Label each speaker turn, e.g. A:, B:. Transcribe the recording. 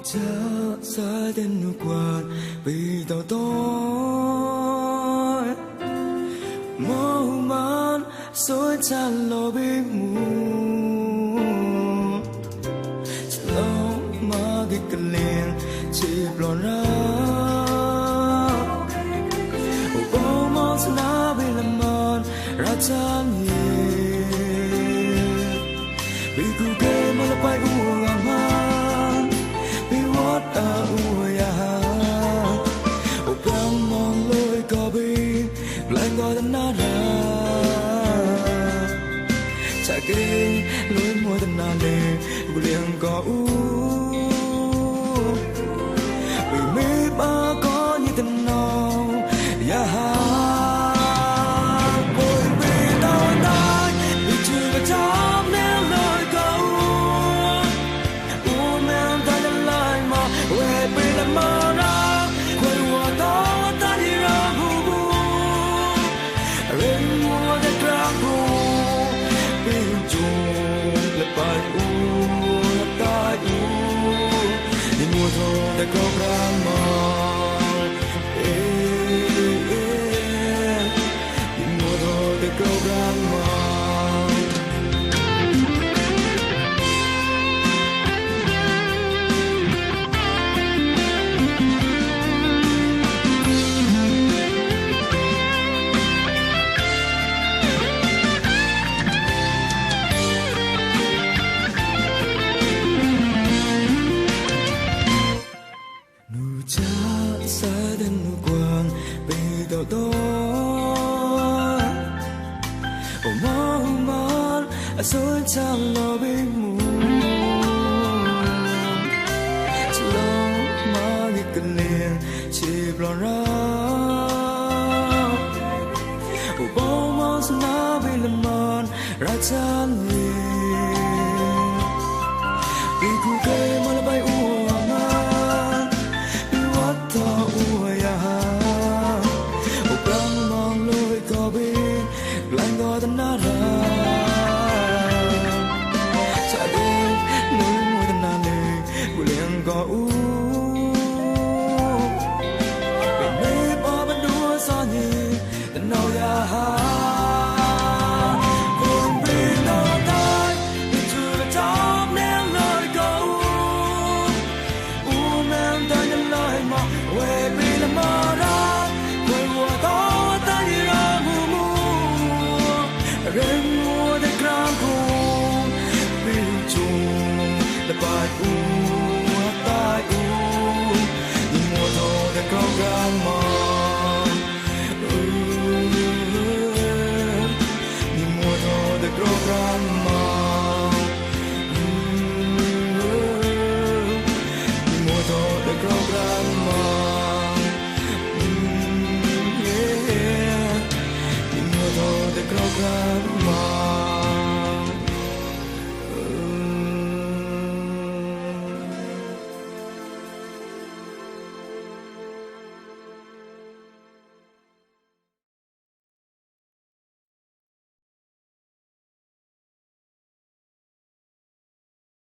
A: xa đến nụ quạt vì tao tôi mơ man xối chan lo biết mù lâu mà cái cần liền chỉ lo ra bao mong sẽ na bị làm mòn ra chan nhiều vì cứ kê mà là bay uổng man vì what a uya o brown mong lối có bi lại gọi tên na ra cha kê lối môi tên na lệ liền có u vì mi ba có như tên nào ya the programa in modo de programa xa đến nụ quang vì tao tôi mong man xối chan lo biết mù lâu mà đi cần liền chỉ lo ra bao mong sẽ na bị làm mòn ra chan liền vì cứ kê mà là bay uổng tên na ra cha đêm lối môi tên na lệ của liền có u về nơi bao bên đua xa nhì tên nào ya cùng bên nào tay mình chưa là trong nén lời câu u men ta nhân lời mà về vì là mơ ra quên mùa to ta đi ra mù mù Reng mùa de gram home, bình chung, the bad